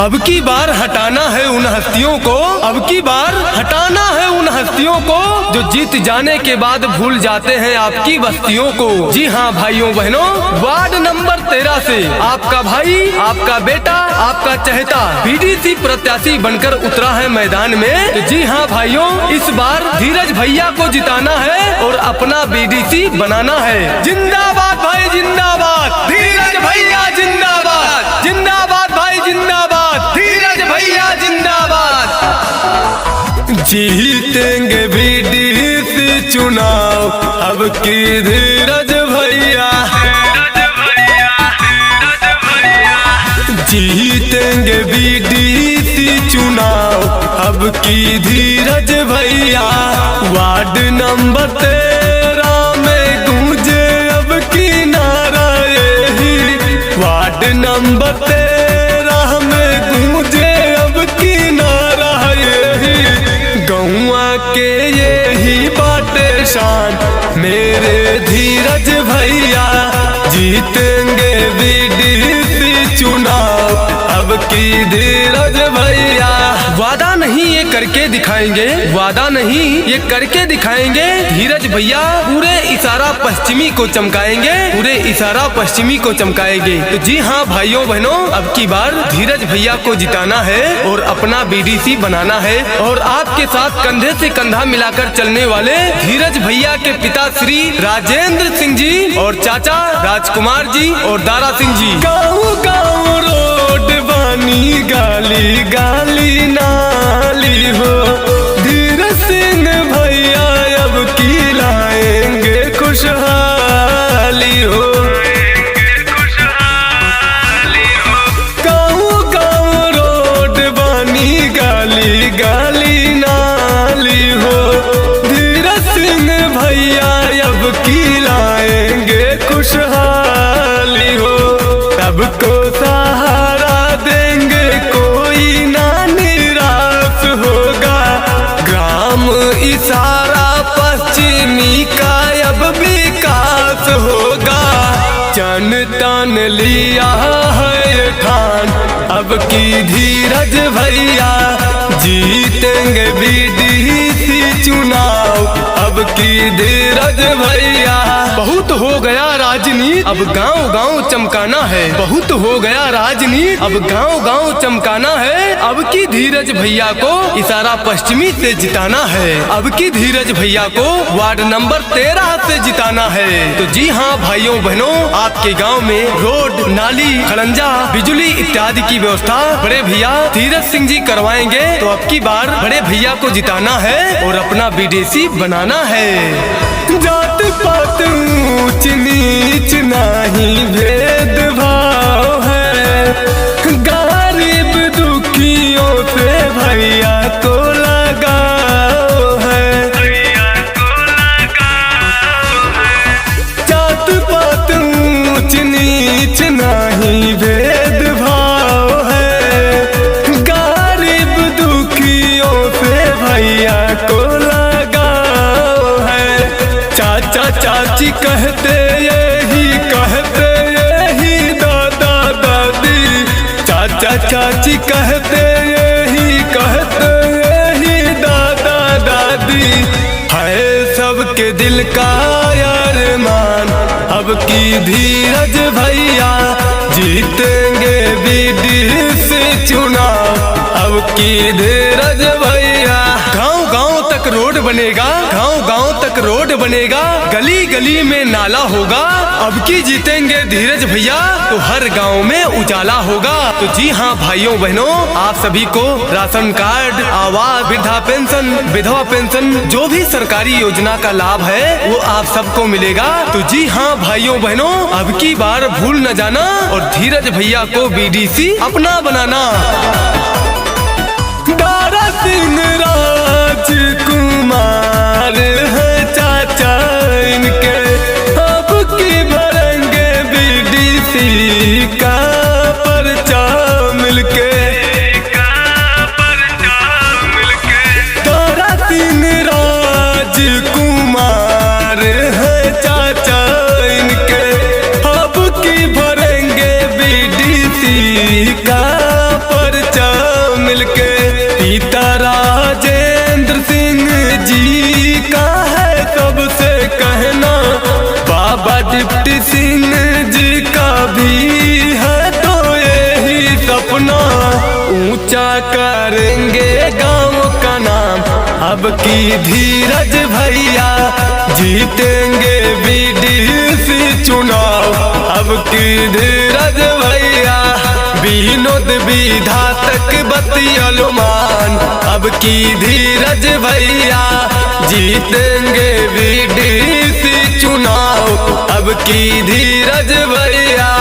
अब की बार हटाना है उन हस्तियों को, अब की बार हटाना है उन हस्तियों को जो जीत जाने के बाद भूल जाते हैं आपकी बस्तियों को। जी हाँ भाइयों बहनों, वार्ड नंबर 13 से आपका भाई, आपका बेटा, आपका चहेता बीडीसी प्रत्याशी बनकर उतरा है मैदान में। तो जी हाँ भाइयों, इस बार धीरज भैया को जिताना है और अपना बीडीसी बनाना है। जिंदाबाद भाई जिंदाबाद, धीरज भैया जिंदाबाद, जिंदाबाद भाई जिंदाबाद, धीरज भैया जिंदाबाद। जीतेंगे बीडीसी चुनाव अब की धीरज भैया, जीतेंगे बीडीसी चुनाव अब की धीरज भैया। वार्ड नंबर 13 में गूंजे अब की नारा यही, वार्ड नंबर 13 में गूंजे अब की नारा यही। गौवा के यही बाटे शान मेरे धीरज भैया, जीतेंगे बीडीसी चुनाव अब की धीरज भैया। वादा नहीं ये करके दिखाएंगे, वादा नहीं ये करके दिखाएंगे, धीरज भैया पूरे इशारा पश्चिमी को चमकाएंगे, पूरे इशारा पश्चिमी को चमकाएंगे। तो जी हाँ भाइयों बहनों, अब की बार धीरज भैया को जिताना है और अपना बीडीसी बनाना है। और आपके साथ कंधे से कंधा मिलाकर चलने वाले धीरज भैया के पिता श्री राजेंद्र सिंह जी और चाचा राजकुमार जी और दारा सिंह जी। गाँव गाँव रोड बानी गाली गाली नाली हो, धीरज सिंह भैया अब की लाएंगे खुशहाली हो। गाँव गाँव रोड बानी गाली गाली नाली हो, धीरज सिंह भैया अब की लाएंगे खुशहाली हो। सबको सहारा देंगे कोई ना निराश होगा, ग्राम इशारा पश्चिमी का अब विकास होगा। जनता ने लिया है ठान अब की धीरज भैया, जीतेंगे बीडीसी चुनाव अब की धीरज भैया। बहुत हो गया राजनीति अब गांव गांव चमकाना है, बहुत हो गया राजनीति अब गांव गांव चमकाना है। अब की धीरज भैया को इशारा पश्चिमी से जिताना है, अब की धीरज भैया को वार्ड नंबर 13 से जिताना है। तो जी हाँ भाइयों बहनों, आपके गाँव में रोड, नाली, खड़ंजा, बिजली इत्यादि की व्यवस्था बड़े भैया धीरज सिंह जी करवाएंगे। तो अब की बार बड़े भैया को जिताना है और अपना बीडीसी बनाना है। जात पात ऊंच नीच नहीं भेदभाव है, गरीब दुखियों से भैया को लगाओ है। जात पात ऊंच नीच नहीं भेदभाव है, गरीब दुखियों से भैया को लगाओ है। चाचा चाची कहते यही, कहते यही दादा दादी, चाचा चाची कहते यही, कहते यही दादा दादी। है सबके दिल का अरमान अब की धीरज भैया, जीतेंगे बीडीसी चुनाव अब की धीरज भैया। गाँव गाँव तक रोड बनेगा, गाँव गाँव तक रोड बनेगा, गली गली में नाला होगा। अब की जीतेंगे धीरज भैया तो हर गांव में उजाला होगा। तो जी हाँ भाइयों बहनों, आप सभी को राशन कार्ड, आवास, वृद्धा पेंशन, विधवा पेंशन, जो भी सरकारी योजना का लाभ है वो आप सबको मिलेगा। तो जी हाँ भाइयों बहनों, अब की बार भूल न जाना और धीरज भैया को बीडीसी अपना बनाना। दारा सिंह राजकुमार है चाचा इनके, अब की भरेंगे बीडीसी का पर्चा मिलके। दारा सिंह राजकुमार है चाचा इनके, अब की भरेंगे बीडीसी का पर्चा सिंह जी का भी है तो यही सपना, ऊंचा करेंगे गांव का नाम। अब की धीरज भैया जीतेंगे बीडीसी चुनाव। अब की धीरज भैया विनोद विधातक बतियलुमान। अब की धीरज भैया जीतेंगे बीडीसी चुनाव। अब की धीरज भैया।